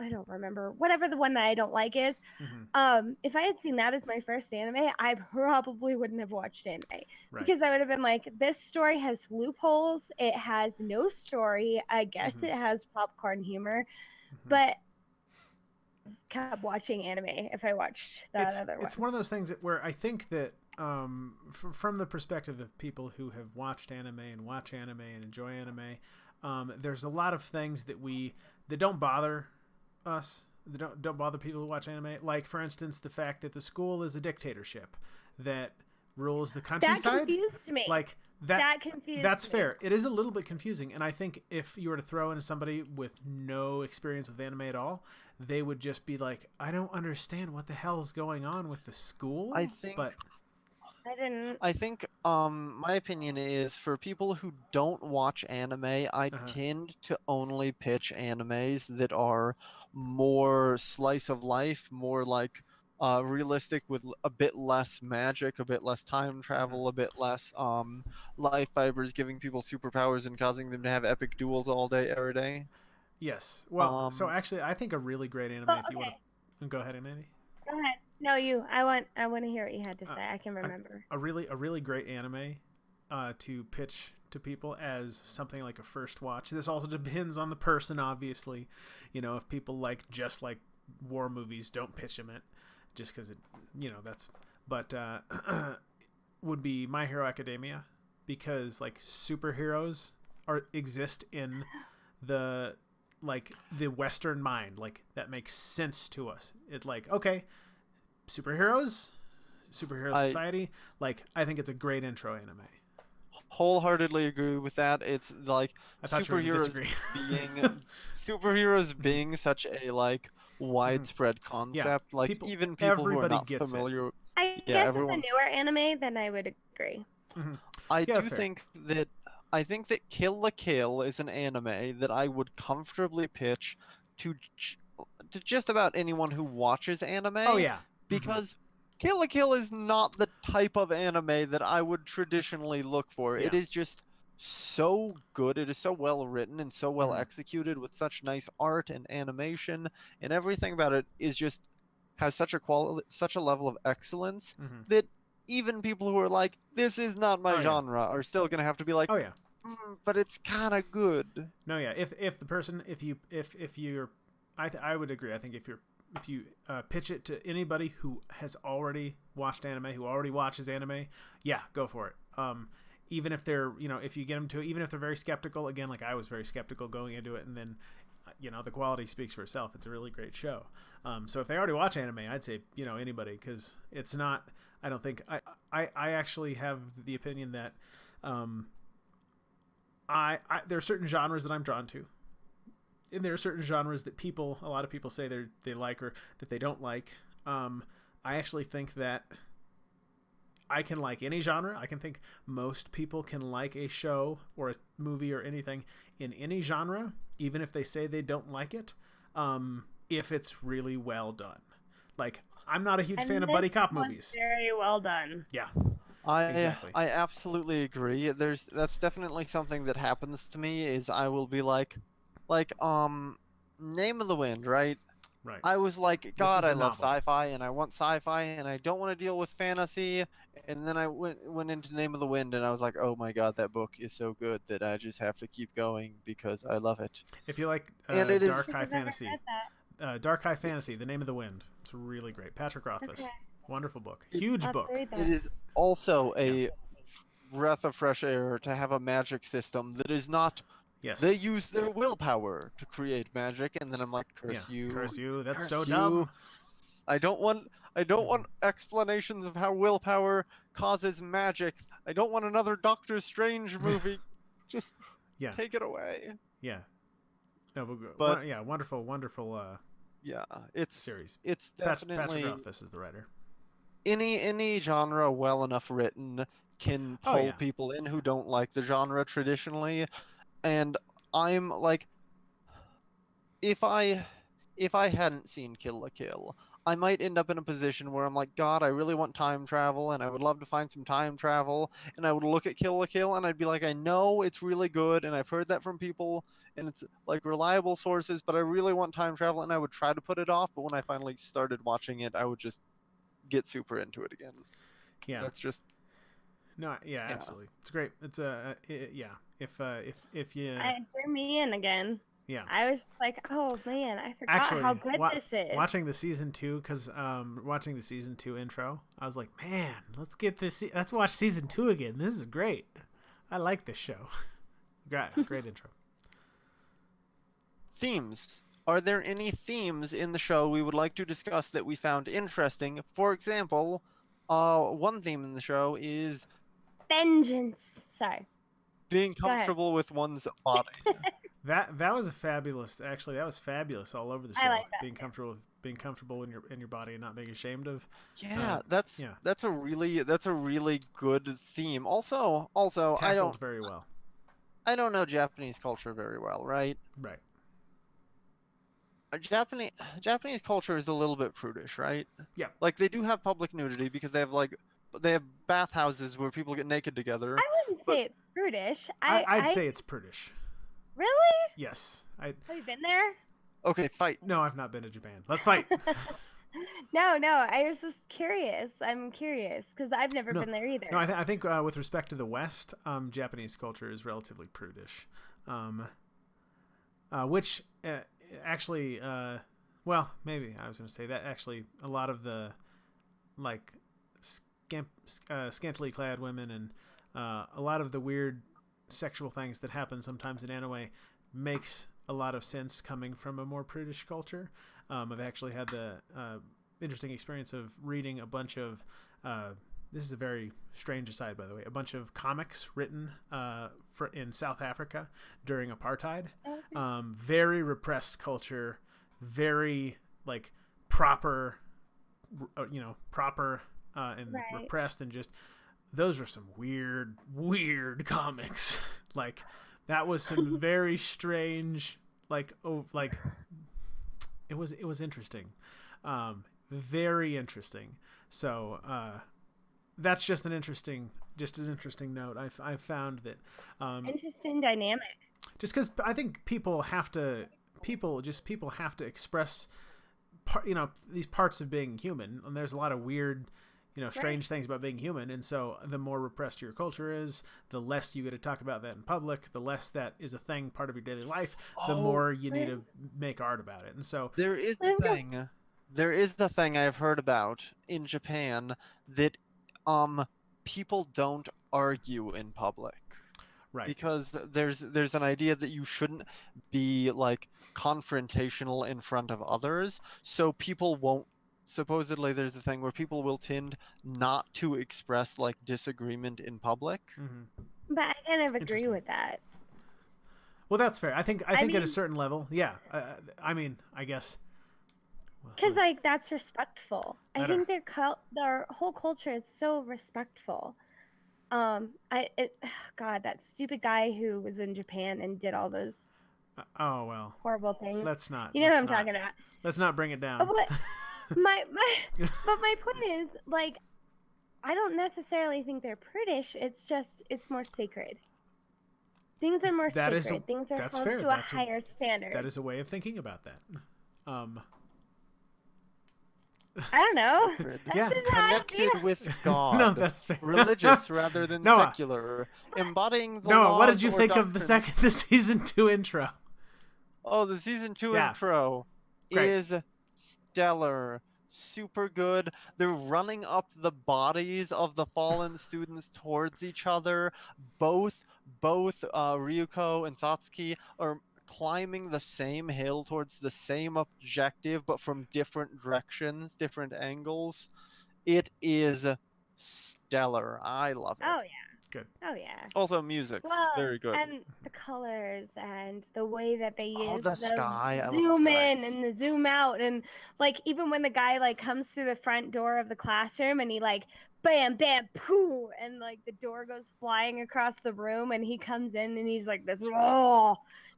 I don't remember. Whatever the one that I don't like is. Mhm. If I had seen that as my first anime, I probably wouldn't have watched anime Right. because I would have been like, this story has loopholes. It has no story. I guess Mhm. it has popcorn humor, Mhm. but kept watching anime if I watched that other one. It's one of those things where I think that from the perspective of people who have watched anime and watch anime and enjoy anime, there's a lot of things that don't bother us. They don't bother people who watch anime. Like for instance, the fact that the school is a dictatorship that rules the That countryside. confused me. Like That confused that's me. fair. It is a little bit confusing, and I think if you were to throw in somebody with no experience with anime at all, they would just be like, "I don't understand what the hell is going on with the school." I think. but I didn't. I think my opinion is for people who don't watch anime, I Uh-huh. tend to only pitch animes that are more slice of life, more like realistic with a bit less magic, a bit less time travel, a bit less life fibers giving people superpowers and causing them to have epic duels all day every day. yes, well, so Um, actually, I think a really great anime. Well, If you want okay. to go ahead, Andy. Go ahead. No, you. I want to hear what you had to say. I can remember. A really great anime to pitch to people as something like a first watch. This also depends on the person, obviously. You know, if people just like war movies, don't pitch them it just because that's. But would be My Hero Academia because like superheroes exist in the Western mind, like that makes sense to us. It's like okay, superhero society. Like I think it's a great intro anime. wholeheartedly agree with that. It's like I thought you were gonna superheroes disagree. being such a like widespread concept. Like people- even people who are everybody not gets it. familiar. I Yeah, guess everyone's- it's a newer anime, then I would agree. I Yeah, do that's fair. think that Kill la Kill is an anime that I would comfortably pitch to to just about anyone who watches anime. Oh yeah, Because Kill la Kill is not the type of anime that I would traditionally look for. It Yeah. is just so good. It is so well written and so well Mhm. executed with such nice art and animation, and everything about it is just has such a level of excellence Mhm. that even people who are like, "This is not my Oh, yeah. genre," are still gonna have to be like, Oh yeah. But it's kind of good. No, yeah. If the person, if you're, I would agree. I think if you pitch it to anybody who has already watched anime, who already watches anime, yeah, go for it. Even if they're, if you get them to, even if they're very skeptical, again, like I was very skeptical going into it, and then, the quality speaks for itself. It's a really great show. So if they already watch anime, I'd say, anybody, because it's not. I don't think I actually have the opinion that, there are certain genres that I'm drawn to, and there are certain genres that a lot of people say they like or that they don't like. I actually think that I can like any genre. I can think most people can like a show or a movie or anything in any genre, even if they say they don't like it. if it's really well done. Like, I'm not a huge And fan of buddy this cop was movies. very well done. Yeah, I exactly. I absolutely agree. That's definitely something that happens to me is I will be like Name of the Wind, right? Right. I was like, This God, is I a love novel. sci-fi and I want sci-fi and I don't want to deal with fantasy. And then I went into Name of the Wind and I was like, oh my God, that book is so good that I just have to keep going because I love it. If you like And it I don't is dark think high I've ever fantasy, read that. Dark High Fantasy, yes, The Name of the Wind. It's really great. Patrick Rothfuss. Okay, Wonderful book. it, Huge I'll have to book. read it that. is also Yeah. a breath of fresh air to have a magic system that is not. Yes. They use their willpower to create magic, and then I'm like, Yeah. curse you, Curse you. That's curse so you. dumb. I don't want Mhm. explanations of how willpower causes magic. I don't want another Doctor Strange movie. Just Yeah. take it away. Yeah. No, But yeah, wonderful, wonderful yeah, it's series. it's Patrick definitely Rothfuss is the writer. any genre well enough written can Oh pull yeah. people in who don't like the genre traditionally. And I'm like, if I if I hadn't seen Kill la Kill, I might end up in a position where I'm like, God, I really want time travel, and I would love to find some time travel, and I would look at Kill la Kill, and I'd be like, I know it's really good, and I've heard that from people, and it's like reliable sources, but I really want time travel, and I would try to put it off, but when I finally started watching it, I would just get super into it again. Yeah. That's just No, yeah, yeah. absolutely. It's great. It's yeah. If you It drew me in again. yeah. I was like, oh man, I forgot Actually, how good this is. watching the season 2 cuz watching the season 2 intro, I was like, "Man, let's watch season 2 again. This is great. I like this show." Great intro. Themes. Are there any themes in the show we would like to discuss that we found interesting? For example, one theme in the show is Vengeance. Sorry. being Go ahead. comfortable with one's body. That was a fabulous. Actually, that was fabulous all over the show. I like that being too. comfortable in your body and not being ashamed of. Yeah, yeah. that's a really good theme. Also, I Tackled very well. don't know Japanese culture very well, right? Right. Japanese culture is a little bit prudish, right? Yeah. Like they do have public nudity because they have bathhouses where people get naked together. I wouldn't But say it's prudish. I'd say it's prudish. Really? Yes. Have you been there? Okay, fight. No, I've not been to Japan. Let's fight. No. I was just curious. I'm curious because I've never been there either. No, I think with respect to the West, Japanese culture is relatively prudish, which actually, well, maybe I was going to say that actually a lot of the like scantily clad women and a lot of the weird sexual things that happen sometimes in anime makes a lot of sense coming from a more prudish culture. I've actually had the interesting experience of reading a bunch of this is a very strange aside, by the way, a bunch of comics written in South Africa during apartheid. Okay. Very repressed culture, very like proper, proper and Right. repressed, and just those are some weird comics. Like that was some very strange, like it was interesting, very interesting. So that's just an interesting note. I've found that Interesting dynamic. just because I think people have to express these parts of being human, and there's a lot of weird strange things about being human, and so the more repressed your culture is, the less you get to talk about that in public, the less that is a thing part of your daily life, the more you need to make art about it. And so There is the thing I've heard about in Japan that people don't argue in public. right. Because there's an idea that you shouldn't be like confrontational in front of others, so people won't. Supposedly there's a thing where people will tend not to express like disagreement in public. Mm-hmm. But I kind of agree Interesting. with that. Well, that's fair. I think at a mean- certain level, yeah. I mean, I guess Because like that's respectful. I Better. think their whole culture is so respectful. God, that stupid guy who was in Japan and did all those Oh well. horrible things. Let's not. You know what let's I'm not- talking about. Let's not bring it down. But my point is, like, I don't necessarily think they're prudish. It's just it's more sacred. Things are more That is sacred. Things are that's held fair. to That's a higher standard. That is a way of thinking about that. I don't know. Sacred. Yeah. That's just how I Connected feel. with God. No, that's fair. Religious rather than Noah. secular. Embodying the Noah, laws what did you or think of the doctrines. season 2 intro? Oh, the season 2 Yeah. intro Great. is stellar. Super good. They're running up the bodies of the fallen students towards each other. Both Ryuko and Satsuki are climbing the same hill towards the same objective, but from different directions, different angles. It is stellar. I love it. Oh yeah. Good. Oh yeah. Also, music. Well, Very good. and the colors and the way that they use Oh, the sky. I love the zoom sky. in and the zoom out, and like even when the guy like comes through the front door of the classroom and he like bam bam poo and like the door goes flying across the room and he comes in and he's like this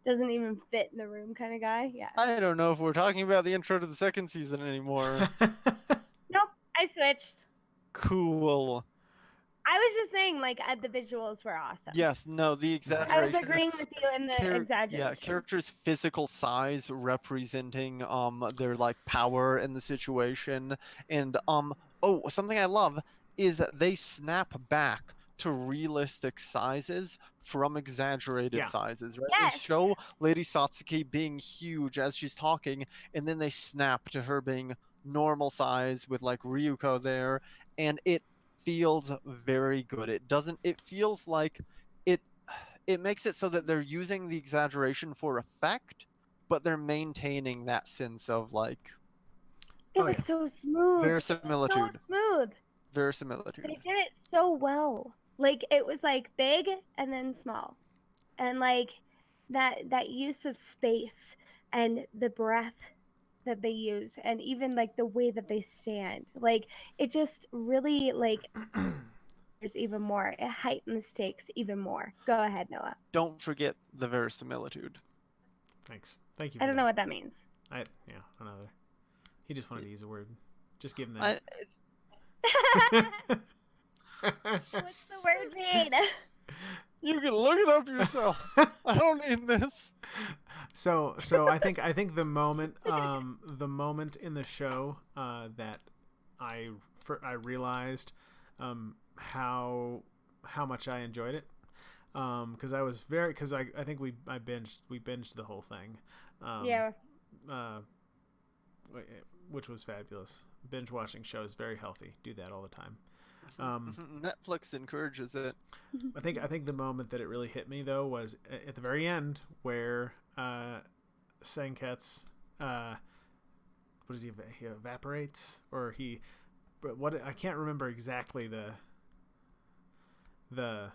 doesn't even fit in the room kind of guy. Yeah. I don't know if we're talking about the intro to the second season anymore. Nope. I switched. Cool. I was just saying like the visuals were awesome. Yes, no, the I exaggeration. was agreeing with you in the exaggeration. Yeah, characters' physical size representing their like power in the situation, and oh, something I love is that they snap back to realistic sizes from exaggerated Yeah. sizes. Right? Yes. They show Lady Satsuki being huge as she's talking, and then they snap to her being normal size with like Ryuko there, and it feels very good. It feels like it makes it so that they're using the exaggeration for effect, but they're maintaining that sense of like It Oh, was yeah. so smooth. verisimilitude. So smooth. Verisimilitude. They did it so well. Like it was like big and then small. And like that use of space and the breath that they use and even like the way that they stand. Like it just really like there's even more. It heightened the stakes even more. Go ahead, Noah. Don't forget the verisimilitude. Thanks. Thank you. I don't know what that means. Yeah, another. He just wanted to use a word. Just give him I, that. What's the word mean? you can look it up yourself. I don't need this. So I think the moment in the show that I realized how much I enjoyed it, because I think we binged the whole thing. Yeah. Which was fabulous. Binge watching shows very healthy. Do that all the time. Netflix encourages it. I think the moment that it really hit me though was at the very end where Senketsu what is he evaporates or but what I can't remember exactly the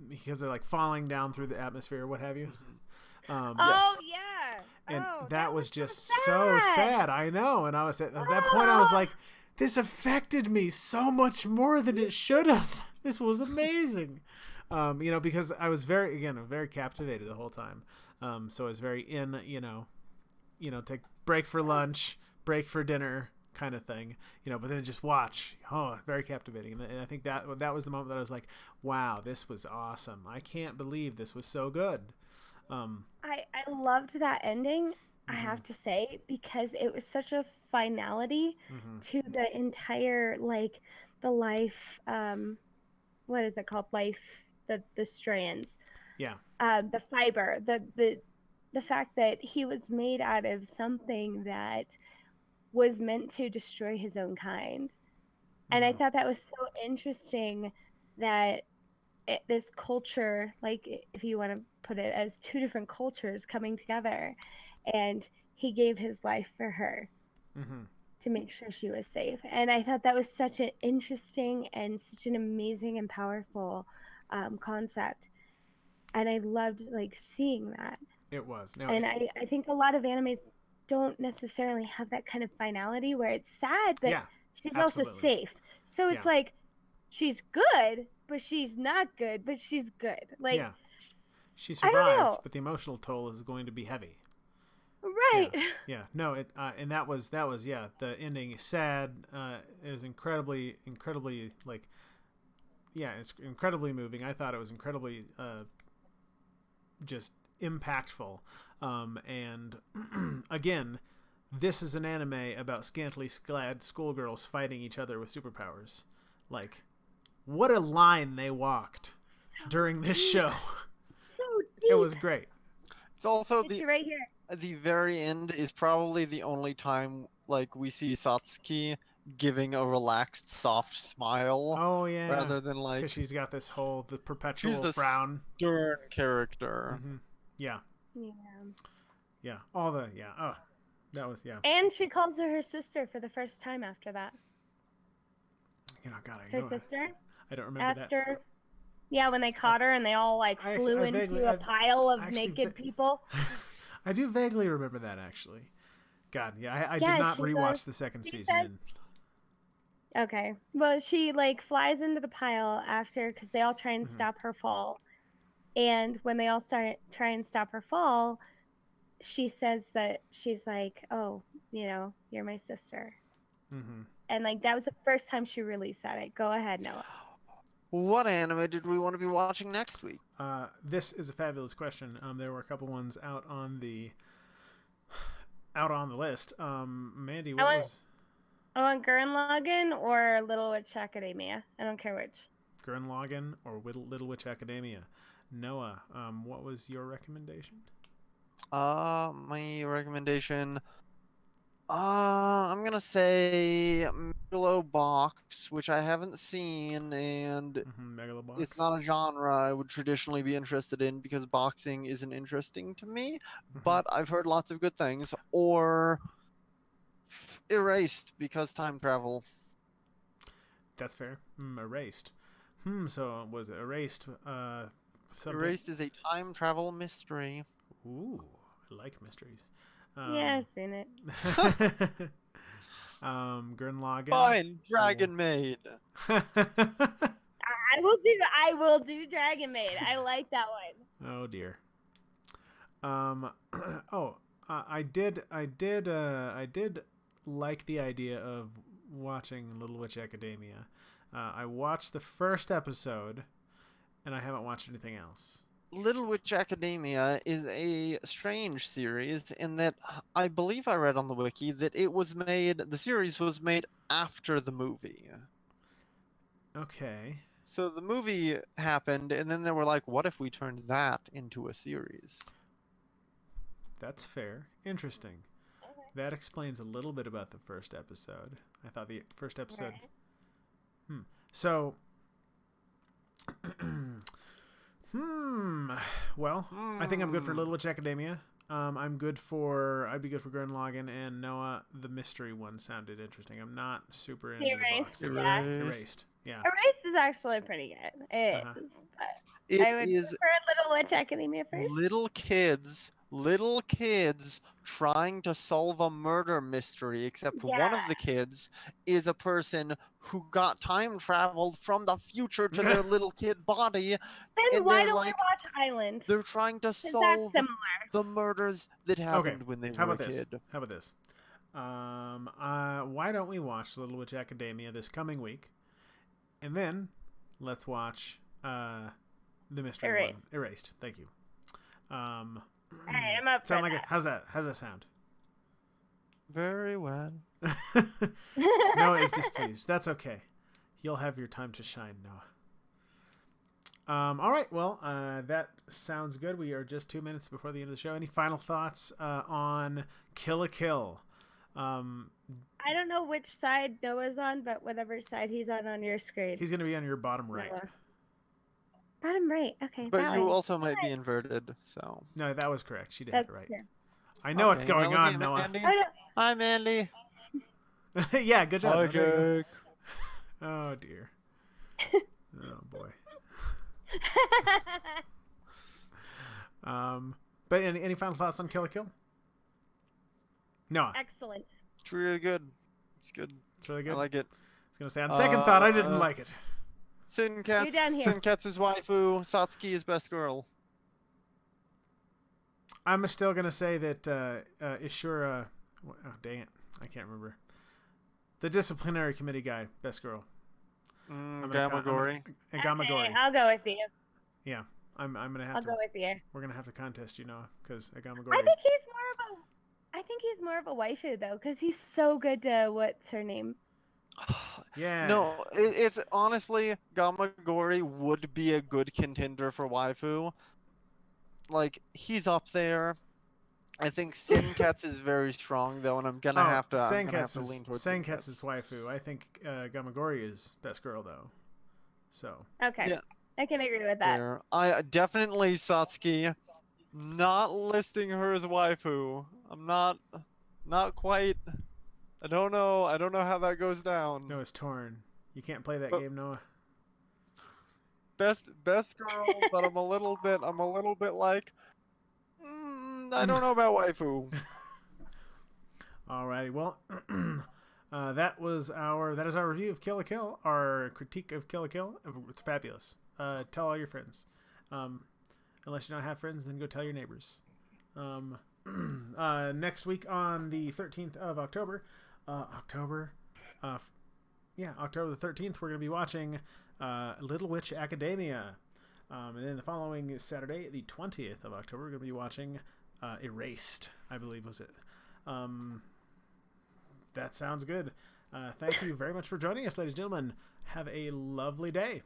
because they're like falling down through the atmosphere or what have you. Oh yeah. And Oh, that was just so so sad. I know. And I was at that point I was like, this affected me so much more than it should have. This was amazing. Because I was very captivated the whole time. So I was very in, take break for lunch, break for dinner kind of thing, but then just watch. Oh, very captivating. And I think that was the moment that I was like, wow, this was awesome. I can't believe this was so good. I loved that ending, I have to say, because it was such a finality to the entire like the life what is it called? Life the strands. Yeah. The fiber, the fact that he was made out of something that was meant to destroy his own kind. And I thought that was so interesting that this culture, like if you want to put it as two different cultures coming together, and he gave his life for her to make sure she was safe. And I thought that was such an interesting and such an amazing and powerful concept. And I loved like seeing that. It was. And I think a lot of animes don't necessarily have that kind of finality where it's sad, but she's also safe. So it's like she's good, but she's not good, but she's good. Like she I don't survived, know. but the emotional toll is going to be heavy. Right. Yeah, no, and that was yeah, the ending is sad. It was incredibly like, yeah, it's incredibly moving. I thought it was incredibly just impactful. And again, this is an anime about scantily clad schoolgirls fighting each other with superpowers. Like, what a line they walked during this show. So deep. It was great. It's also It's right here. the very end is probably the only time like we see Satsuki giving a relaxed, soft smile Oh yeah, rather than because like she's got this whole the she's perpetual the frown. stern character. Mm-hmm. Yeah, Yeah. yeah, all the Oh, that was And she calls her sister for the first time after that. God, Her sister. I don't remember that. After. Yeah, when they caught her and they all like I flew into a pile of naked people. I do vaguely remember that actually. God, yeah, I Yeah, did not she rewatch goes- the second she season. says- Okay. Well, she like flies into the pile after because they all try and Mhm. stop her fall. And when they all try and stop her fall, she says that she's like, "Oh, you're my sister." Mm-hmm. And like that was the first time she really said it. Go ahead, Noah. What anime did we want to be watching next week? This is a fabulous question. There were a couple ones out on the list. Mandy, what was I want Gurren Lagann or Little Witch Academia. I don't care which. Gurren Lagann or Little Witch Academia? Noah, what was your recommendation? My recommendation. I'm gonna say Megalobox, which I haven't seen, and Mm-hmm, Megalobox. it's not a genre I would traditionally be interested in because boxing isn't interesting to me. Mhm. But I've heard lots of good things. Or Erased because time travel. That's fair. Erased. So was it Erased? Something... Erased is a time travel mystery. Ooh, I like mysteries. Yeah, I've seen it. Gurren Lagann. Fine, Dragon Maid. I will do Dragon Maid. I like that one. Oh dear. I did like the idea of watching Little Witch Academia. I watched the first episode, and I haven't watched anything else. Little Witch Academia is a strange series in that I believe I read on the wiki that the series was made after the movie. Okay. So the movie happened, and then they were like, what if we turned that into a series? That's fair. Interesting. Okay. That explains a little bit about the first episode. I thought the first episode... Right. So... Well, I think I'm good for Little Witch Academia. I'd be good for Gurren Lagann, and Noah, the mystery one sounded interesting. I'm not super into Erased, the box. yeah. Erased. Yeah. Erased is actually pretty good. It Uh-huh. is, but It I would is prefer Little Witch Academia first. little kids trying to solve a murder mystery, except one of Yeah. the kids is a person who got time traveled from the future to their little kid body. Then and why they're don't like- we watch Island? They're trying to 'Cause that's solve similar. the murders that happened when they How were about a this? kid. How about this? Why don't we watch Little Witch Academia this coming week, and then let's watch the mystery Erased. one. Erased. Thank you. Hey, I'm up for Sound like that. it? How's that sound? Very well. Noah is displeased. That's okay. You'll have your time to shine, Noah. All right. Well, that sounds good. We are just 2 minutes before the end of the show. Any final thoughts on Kill la Kill? I don't know which side Noah's on, but whatever side he's on your screen. He's going to be on your bottom right. Noah. Bottom right. Okay. But that you way. also might be inverted, so. No, that was correct. She did That's it right. true. I know what's Okay, going well, on, okay, Noah. Mandy. Oh, no. Hi, Mandy. Yeah, good job. Hi, Noah. There you Jake. go. Oh, dear. Oh, boy. But any final thoughts on Kill la Kill? Noah. Excellent. It's really good. It's good. It's really good. I like it. I was going to say, on second thought, I didn't Uh, like it. Sinkatsu, You're down here. Sinkatsu's waifu, Satsuki is best girl. I'm still gonna say that Ishura. Oh, dang it, I can't remember. The disciplinary committee guy, best girl. Gamagori. Gamagori. Okay, I'll go with you. Yeah, I'm gonna have I'll to. go with you. We're gonna have to contest you, Noah, because Gamagori. I think he's more of a waifu though, because he's so good to what's her name. Yeah. No, it's honestly Gamagori would be a good contender for waifu. Like he's up there. I think Senketsu is very strong though, and I'm gonna have to lean towards Senketsu's waifu. I think Gamagori is best girl though. So. Okay, Yeah. I can agree with that. Fair. I definitely Satsuki. Not listing her as waifu. I'm not quite. I don't know how that goes down. No, it's torn. You can't play that But- game, Noah. Best girl, but I'm a little bit like I don't know about waifu. Alrighty, well, that is our review of Kill la Kill, our critique of Kill la Kill. It's fabulous. Tell all your friends. Unless you don't have friends, then go tell your neighbors. Next week on the 13th of October, October the 13th, we're going to be watching Little Witch Academia. And then the following Saturday, the 20th of October, we're going to be watching Erased, I believe was it. That sounds good. Thank you very much for joining us, ladies and gentlemen. Have a lovely day.